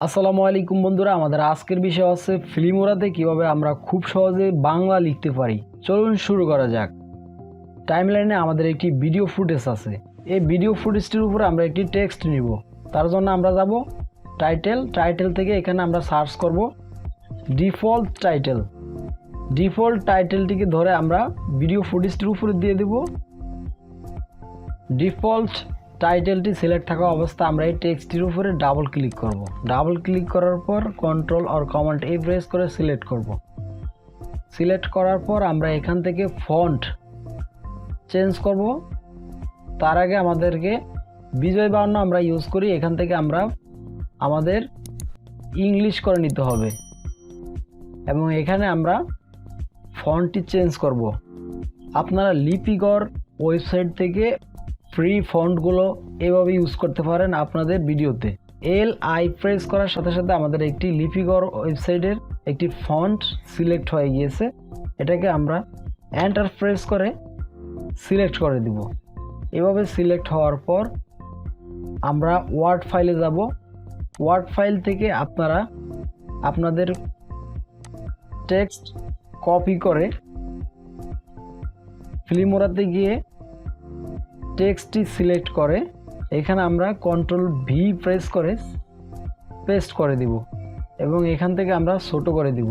আসসালামু আলাইকুম বন্ধুরা, আমাদের আজকের বিষয় আছে ফিল্মোরাতে কিভাবে আমরা খুব সহজে বাংলা লিখতে পারি। চলুন শুরু করা যাক। টাইমলাইনে আমাদের একটি ভিডিও ফুটেজ আছে। এই ভিডিও ফুটেজটির উপরে আমরা একটি টেক্সট নিব। তার জন্য আমরা যাব টাইটেল থেকে এখানে আমরা সার্চ করব ডিফল্ট টাইটেল। ডিফল্ট টাইটেলটিকে ধরে আমরা ভিডিও ফুটেজটির উপরে দিয়ে দেব। ডিফল্ট টাইটেলটি সিলেক্ট থাকা অবস্থা আমরা এই টেক্সটটির উপরে ডাবল ক্লিক করব। ডাবল ক্লিক করার পর কন্ট্রোল আর কমান্ড এ প্রেস করে সিলেক্ট করব। সিলেক্ট করার পর আমরা এখান থেকে ফন্ট চেঞ্জ করব। তার আগে আমাদেরকে বিজয় বাহান্ন আমরা ইউজ করি, এখান থেকে আমরা আমাদের ইংলিশ করে নিতে হবে এবং এখানে আমরা ফন্টটি চেঞ্জ করব। আপনারা লিপিকর ওয়েবসাইট থেকে ফ্রি ফন্টগুলো এভাবে ইউজ করতে পারেন আপনাদের ভিডিওতে। LI প্রেস করার সাথে সাথে আমাদের একটি লিপিকর ওয়েবসাইটের একটি ফন্ট সিলেক্ট হয়ে গিয়েছে। এটাকে আমরা এন্টার প্রেস করে সিলেক্ট করে দিব। এভাবে সিলেক্ট হওয়ার পর আমরা ওয়ার্ড ফাইলে যাব। ওয়ার্ড ফাইল থেকে আপনারা আপনাদের টেক্সট কপি করে ফিল্মোরাতে গিয়ে টেক্সটটি সিলেক্ট করে এখানে আমরা কন্ট্রোল V প্রেস করে পেস্ট করে দিব এবং এখান থেকে আমরা ছোট করে দিব।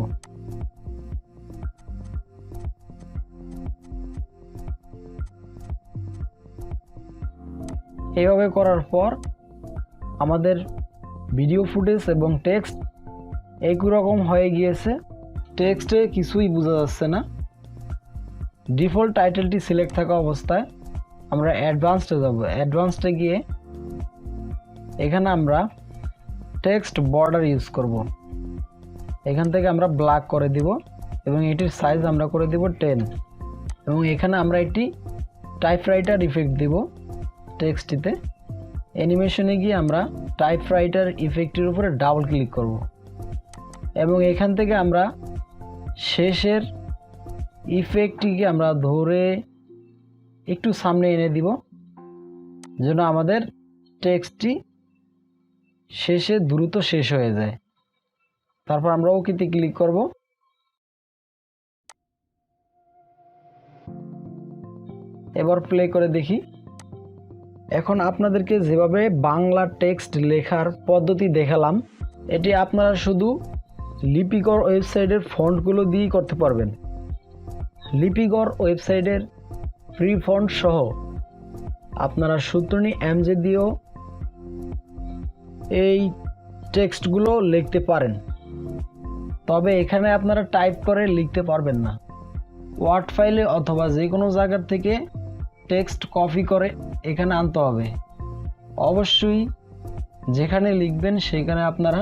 এইভাবে করার পর আমাদের ভিডিও ফুটেজ এবং টেক্সট একই রকম হয়ে গিয়েছে। টেক্সটে কিছুই বোঝা যাচ্ছে না। ডিফল্ট টাইটেলটি সিলেক্ট থাকা অবস্থায় আমরা অ্যাডভান্সডে যাব। অ্যাডভান্সডে গিয়ে এখানে আমরা টেক্সট বর্ডার ইউজ করব। এখান থেকে আমরা ব্ল্যাক করে দিব এবং এটির সাইজ আমরা করে দিব 10 এবং এখানে আমরা একটি টাইপরাইটার ইফেক্ট দিব টেক্সটটিতে। অ্যানিমেশনে গিয়ে আমরা টাইপরাইটার ইফেক্টের উপরে ডাবল ক্লিক করব এবং এখান থেকে আমরা শেষের ইফেক্টটিকে আমরা ধরে একটু সামনে এনে দিব যেন আমাদের টেক্সটটি শেষে দ্রুত শেষ হয়ে যায়। তারপর আমরা ওকেতে ক্লিক করব। এবার প্লে করে দেখি। এখন আপনাদেরকে যেভাবে বাংলা টেক্সট লেখার পদ্ধতি দেখালাম, এটি আপনারা শুধু লিপিকর ওয়েবসাইটের ফন্টগুলো দিয়েই করতে পারবেন। লিপিকর ওয়েবসাইটের ফ্রি ফন্ট সহ আপনারা সূত্রনী MJ দিয়েও এই টেক্সটগুলো লিখতে পারেন, তবে এখানে আপনারা টাইপ করে লিখতে পারবেন না। ওয়ার্ড ফাইলে অথবা যে কোনো জায়গার থেকে টেক্সট কপি করে এখানে আনতে হবে। অবশ্যই যেখানে লিখবেন সেখানে আপনারা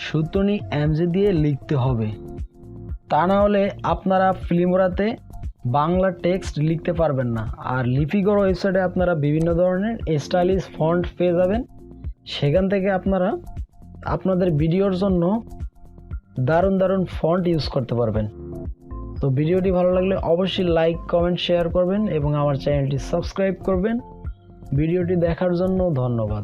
সূত্রনী MJ দিয়ে লিখতে হবে, তা না হলে আপনারা ফিল্মোরাতে বাংলা টেক্সট লিখতে পারবেন না। আর লিপিকর ওয়েবসাইটে আপনারা বিভিন্ন ধরনের স্টাইলিশ ফন্ট পেয়ে যাবেন, সেখান থেকে আপনারা আপনাদের ভিডিওর জন্য দারুণ দারুণ ফন্ট ইউজ করতে পারবেন। তো ভিডিওটি ভালো লাগলে অবশ্যই লাইক, কমেন্ট, শেয়ার করবেন এবং আমার চ্যানেলটি সাবস্ক্রাইব করবেন। ভিডিওটি দেখার জন্য ধন্যবাদ।